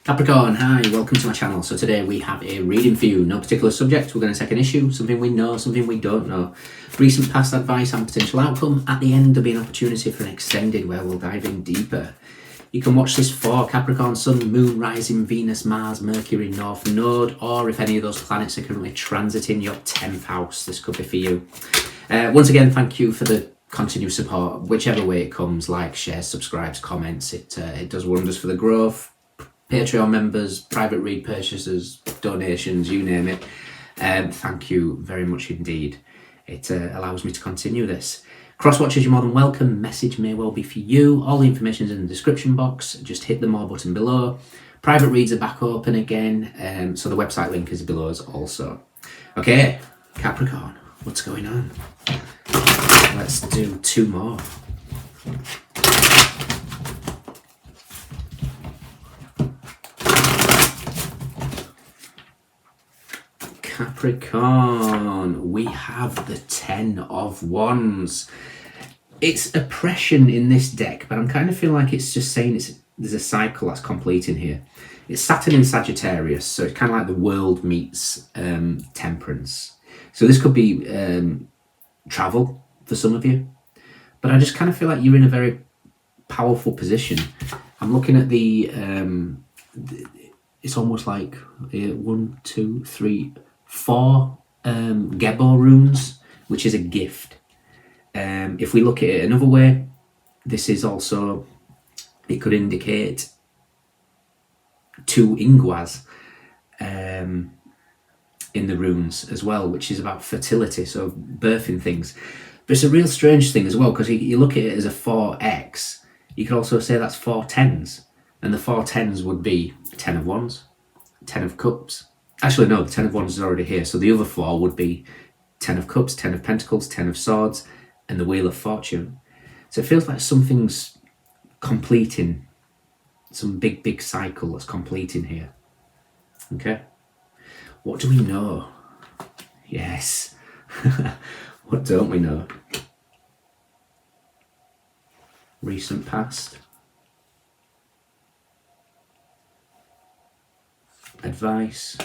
Capricorn, hi, welcome to my channel. So today we have a reading for you. No particular subject, we're going to take an issue, something we know, something we don't know. Recent past advice and potential outcome. At the end there'll be an opportunity for an extended where we'll dive in deeper. You can watch this for Capricorn, Sun, Moon, Rising, Venus, Mars, Mercury, North Node, or if any of those planets are currently transiting your 10th house, this could be for you. Once again, thank you for the continued support, whichever way it comes, like, shares, subscribes, comments, it does wonders for the growth. Patreon members, private read purchases, donations, you name it. Thank you very much indeed. It allows me to continue this. Cross watchers, you're more than welcome. Message may well be for you. All the information is in the description box. Just hit the more button below. Private reads are back open again, so the website link is below us also. Okay, Capricorn, what's going on? Let's do two more. Capricorn, we have the 10 of Wands. It's oppression in this deck, but I'm kind of feeling like it's just saying there's a cycle that's completing here. It's Saturn in Sagittarius, so it's kind of like the world meets temperance. So this could be travel for some of you, but I just kind of feel like you're in a very powerful position. I'm looking at it's almost like 1, 2, 3, 4 Gebo runes, which is a gift. If we look at it another way, this is also, it could indicate 2 Ingwas in the runes as well, which is about fertility, so birthing things. But it's a real strange thing as well, because you look at it as a 4x, you could also say that's 4 10s, and the 4 10s would be 10 of Wands, 10 of Cups. Actually, no, the 10 of Wands is already here. So the other 4 would be 10 of Cups, 10 of Pentacles, 10 of Swords, and the Wheel of Fortune. So it feels like something's completing, some big cycle that's completing here. Okay. What do we know? Yes. What don't we know? Recent past. Advice.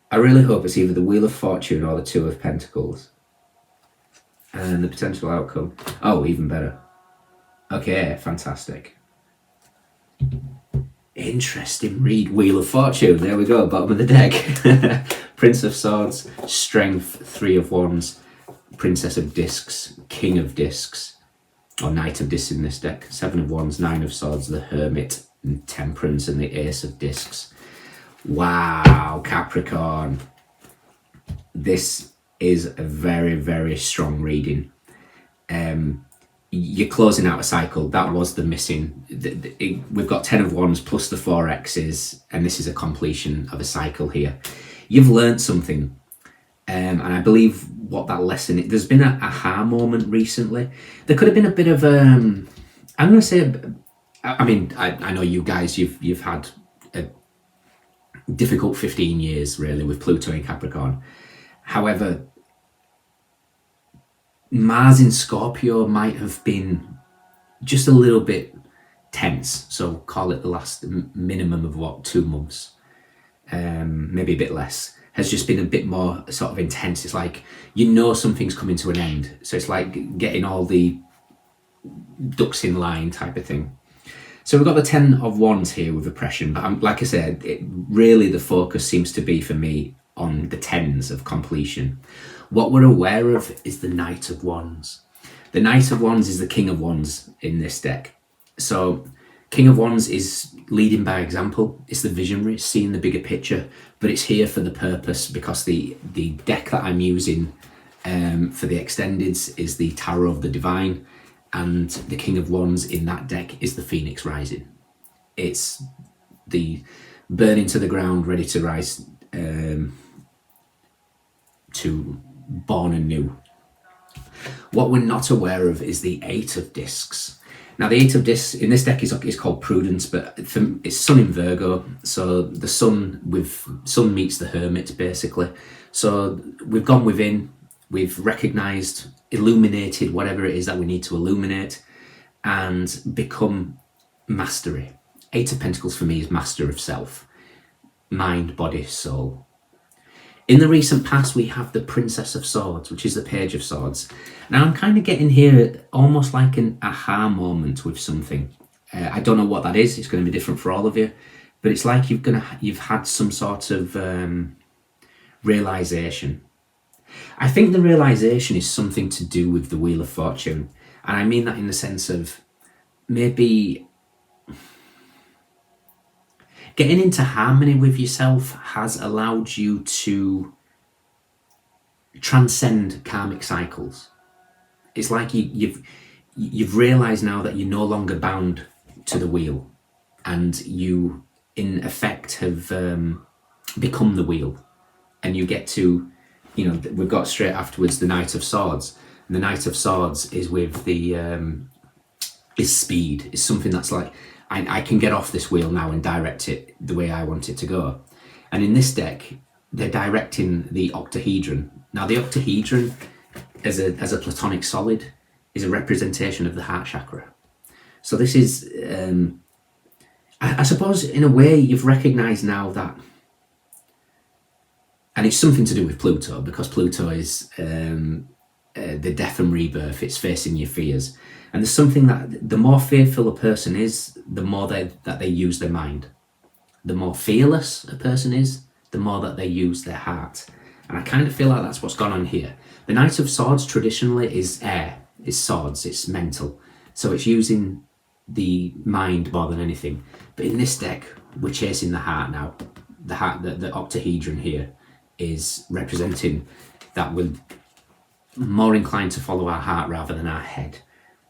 I really hope it's either the Wheel of Fortune or the 2 of Pentacles. And the potential outcome. Oh, even better. Okay, fantastic. Interesting read. Wheel of Fortune. There we go, bottom of the deck. Prince of Swords, Strength, 3 of Wands, Princess of Discs, King of Discs, or Knight of Discs in this deck. 7 of Wands, 9 of Swords, the Hermit, and Temperance, and the Ace of Discs. Wow, Capricorn. This is a very strong reading. You're closing out a cycle. That was the missing. We've got 10 of Wands plus the 4 X's, and this is a completion of a cycle here. You've learned something, and I believe what that lesson is. There's been a aha moment recently. There could have been a bit of I'm going to say, I mean, I know you guys, you've had a difficult 15 years really with Pluto in Capricorn. However, Mars in Scorpio might have been just a little bit tense, so call it the last minimum of 2 months, maybe a bit less, has just been a bit more sort of intense. It's like something's coming to an end, so it's like getting all the ducks in line type of thing. So we've got the 10 of Wands here with oppression, but like I said, really the focus seems to be for me on the 10s of completion. What we're aware of is the Knight of Wands. The Knight of Wands is the King of Wands in this deck. So King of Wands is leading by example. It's the visionary, seeing the bigger picture, but it's here for the purpose, because the deck that I'm using for the extendeds is the Tarot of the Divine, and the King of Wands in that deck is the Phoenix Rising. It's the burning to the ground, ready to rise, to born anew. What we're not aware of is the 8 of Discs. Now the 8 of Discs in this deck is called Prudence, but it's Sun in Virgo, so the Sun meets the Hermit basically. So we've gone within, We've recognized, illuminated whatever it is that we need to illuminate, and become mastery. Eight of Pentacles for me is master of self, mind, body, soul. In the recent past, we have the Princess of Swords, which is the Page of Swords. Now I'm kind of getting here almost like an aha moment with something. I don't know what that is. It's going to be different for all of you, but it's like you've had some sort of realization. I think the realization is something to do with the Wheel of Fortune, and I mean that in the sense of maybe getting into harmony with yourself has allowed you to transcend karmic cycles. It's like you've realized now that you're no longer bound to the wheel, and you in effect have become the wheel, and you get to, you know, we've got straight afterwards the Knight of Swords, and the Knight of Swords is with the is speed. It's something that's like, I can get off this wheel now and direct it the way I want it to go. And in this deck, they're directing the octahedron. Now the octahedron as a platonic solid is a representation of the heart chakra. So this is, I suppose in a way you've recognized now that, and it's something to do with Pluto, because Pluto is the death and rebirth. It's facing your fears. And there's something that the more fearful a person is, the more that they use their mind. The more fearless a person is, the more that they use their heart. And I kind of feel like that's what's gone on here. The Knight of Swords traditionally is air, it's swords, it's mental. So it's using the mind more than anything. But in this deck, we're chasing the heart now. The heart, the octahedron here is representing that we're more inclined to follow our heart rather than our head.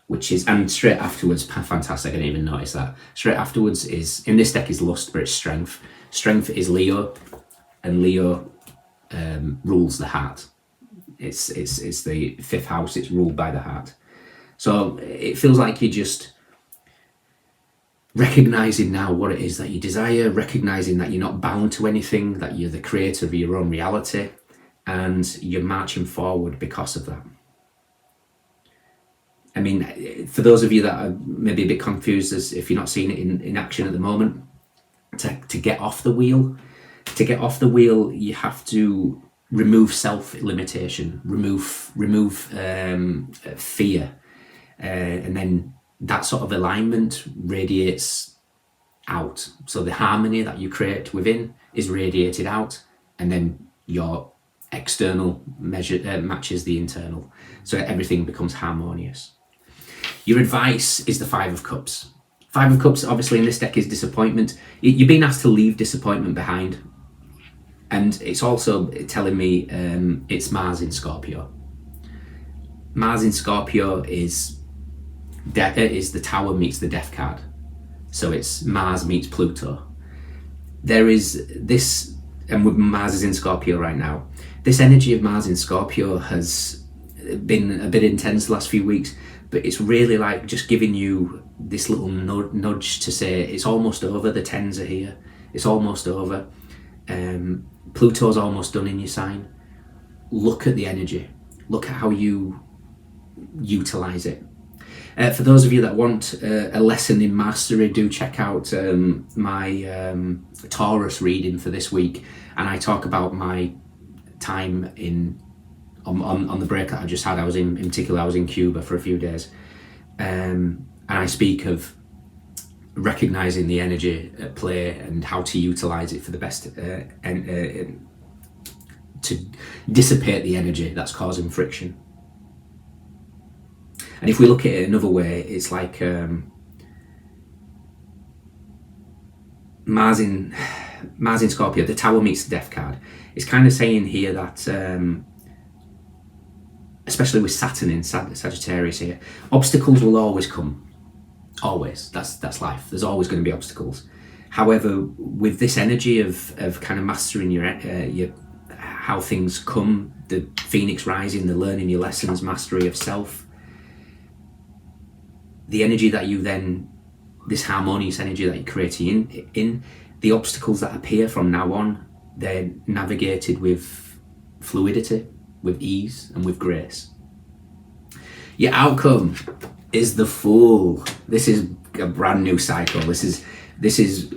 Which is, and straight afterwards, fantastic, I didn't even notice that. Straight afterwards is, in this deck is lust, but it's strength. Strength is Leo, and Leo rules the heart. It's the fifth house, it's ruled by the heart. So it feels like you're just recognizing now what it is that you desire, recognizing that you're not bound to anything, that you're the creator of your own reality, and you're marching forward because of that. I mean, for those of you that are maybe a bit confused, as if you're not seeing it in action at the moment, to get off the wheel, you have to remove self-limitation, remove fear, and then that sort of alignment radiates out. So the harmony that you create within is radiated out, and then your external measure matches the internal, so everything becomes harmonious. Your advice is the Five of Cups. Five of Cups, obviously in this deck, is disappointment. You've been asked to leave disappointment behind. And it's also telling me it's Mars in Scorpio. Mars in Scorpio is the Tower meets the Death card. So it's Mars meets Pluto. There is this, and with Mars is in Scorpio right now, this energy of Mars in Scorpio has been a bit intense the last few weeks. But it's really like just giving you this little nudge to say it's almost over. The tens are here. It's almost over. Pluto's almost done in your sign. Look at the energy. Look at how you utilize it. For those of you that want a lesson in mastery, do check out my Taurus reading for this week. And I talk about my time on the break that I just had. I was in particular, I was in Cuba for a few days, and I speak of recognizing the energy at play and how to utilize it for the best, and to dissipate the energy that's causing friction. And if we look at it another way, it's like Mars in Scorpio, the Tower meets the Death card. It's kind of saying here that especially with Saturn in Sagittarius here, obstacles will always come. Always. That's life. There's always going to be obstacles. However, with this energy of kind of mastering your how things come, the Phoenix rising, the learning your lessons, mastery of self, the energy that you then, this harmonious energy that you're creating in the obstacles that appear from now on, they're navigated with fluidity. with ease and with grace. Your outcome is the Fool. This is a brand new cycle. This is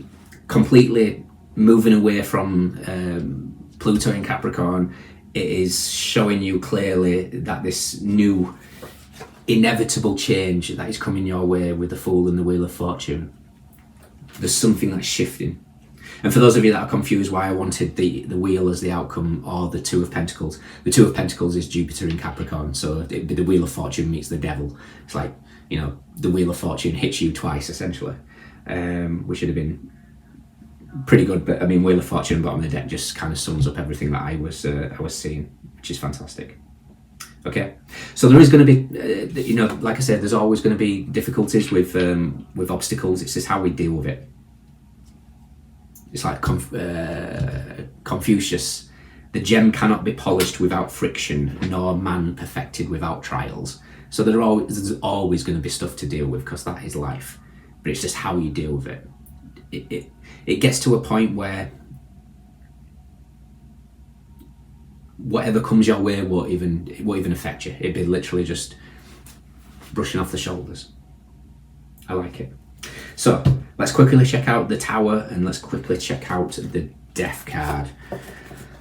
completely moving away from Pluto in Capricorn. It is showing you clearly that this new inevitable change that is coming your way with the Fool and the Wheel of Fortune. There's something that's shifting. And for those of you that are confused why I wanted the Wheel as the outcome or the Two of Pentacles, the Two of Pentacles is Jupiter in Capricorn, so it'd be the Wheel of Fortune meets the Devil. It's like, you know, the Wheel of Fortune hits you twice, essentially, which should have been pretty good. But I mean, Wheel of Fortune bottom of the deck just kind of sums up everything that I was seeing, which is fantastic. Okay, so there is going to be, you know, like I said, there's always going to be difficulties with obstacles. It's just how we deal with it. It's like Confucius: the gem cannot be polished without friction, nor man perfected without trials. So there's always going to be stuff to deal with, because that is life. But it's just how you deal with it. It gets to a point where whatever comes your way won't even affect you. It'd be literally just brushing off the shoulders. I like it. So let's quickly check out the Tower, and let's quickly check out the Death card.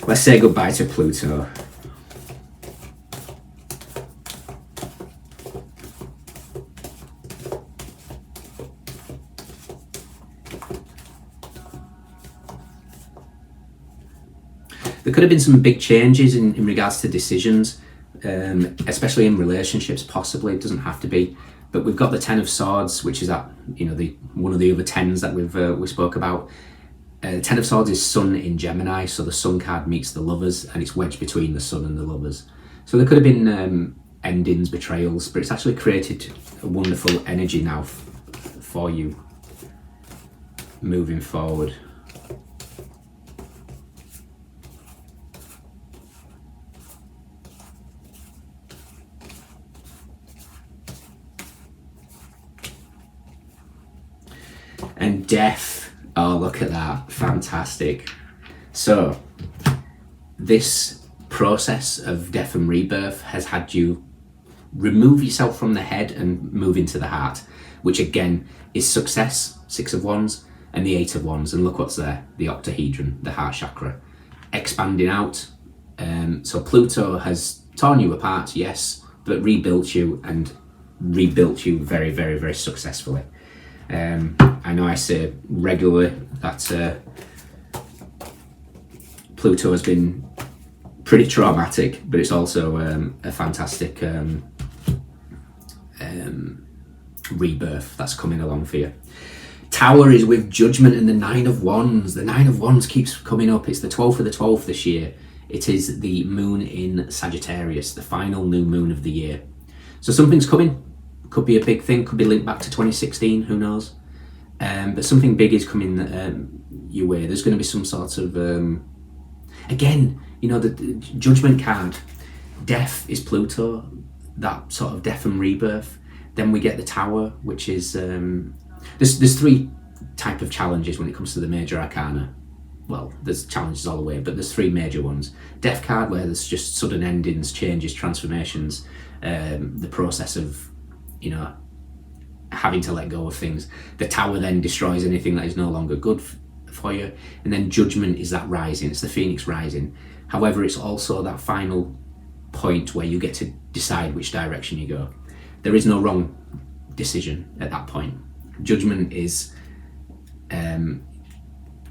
Let's say goodbye to Pluto. There could have been some big changes in regards to decisions, especially in relationships, possibly. It doesn't have to be. But we've got the Ten of Swords, which is that, you know, one of the other tens that we spoke about. Ten of Swords is Sun in Gemini, so the Sun card meets the Lovers, and it's wedged between the Sun and the Lovers. So there could have been endings, betrayals, but it's actually created a wonderful energy now for you moving forward. And Death, oh, look at that, fantastic. So this process of death and rebirth has had you remove yourself from the head and move into the heart, which again is success, Six of Wands, and the Eight of Wands. And look what's there, the octahedron, the heart chakra, expanding out. So Pluto has torn you apart, yes, but rebuilt you, and rebuilt you very, very, very successfully. I know I say regularly that Pluto has been pretty traumatic, but it's also a fantastic rebirth that's coming along for you. Tower is with Judgment and the Nine of Wands. The Nine of Wands keeps coming up. It's the 12th of the 12th this year. It is the moon in Sagittarius, the final new moon of the year. So something's coming. Could be a big thing, could be linked back to 2016, who knows? But something big is coming your way. There's going to be some sort of, again, you know, the Judgment card, death is Pluto, that sort of death and rebirth. Then we get the Tower, which is, there's three type of challenges when it comes to the major arcana. Well, there's challenges all the way, but there's three major ones. Death card, where there's just sudden endings, changes, transformations, the process of, you know, having to let go of things. The Tower then destroys anything that is no longer good for you. And then Judgment is that rising, it's the Phoenix rising. However, it's also that final point where you get to decide which direction you go. There is no wrong decision at that point. Judgment is,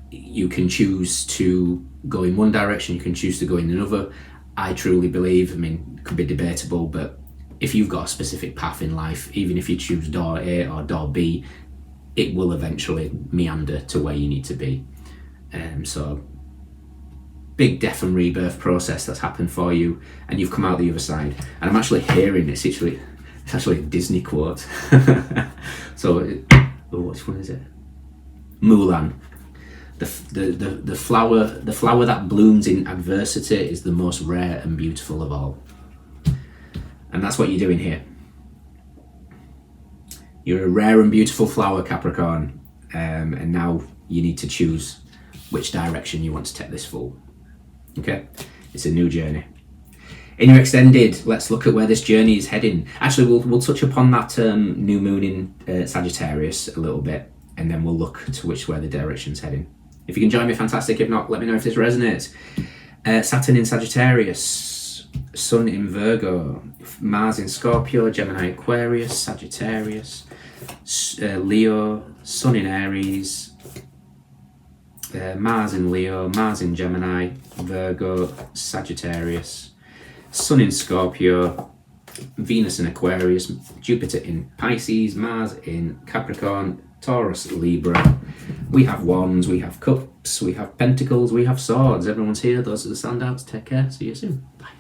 you can choose to go in one direction, you can choose to go in another. I truly believe, I mean, it could be debatable, but if you've got a specific path in life, even if you choose door A or door B, it will eventually meander to where you need to be. So big death and rebirth process that's happened for you, and you've come out the other side. And I'm actually hearing it's actually a Disney quote. So, which one is it? Mulan. The flower that blooms in adversity is the most rare and beautiful of all. And that's what you're doing here. You're a rare and beautiful flower, Capricorn, and now you need to choose which direction you want to take this Fool. Okay? It's a new journey. In your extended, let's look at where this journey is heading. Actually, we'll touch upon that new moon in Sagittarius a little bit, and then we'll look to where the direction's heading. If you can join me, fantastic. If not, let me know if this resonates. Saturn in Sagittarius, Sun in Virgo, Mars in Scorpio, Gemini, Aquarius, Sagittarius, Leo, Sun in Aries, Mars in Leo, Mars in Gemini, Virgo, Sagittarius, Sun in Scorpio, Venus in Aquarius, Jupiter in Pisces, Mars in Capricorn, Taurus, Libra. We have wands, we have cups, we have pentacles, we have swords. Everyone's here. Those are the standouts. Take care. See you soon. Bye.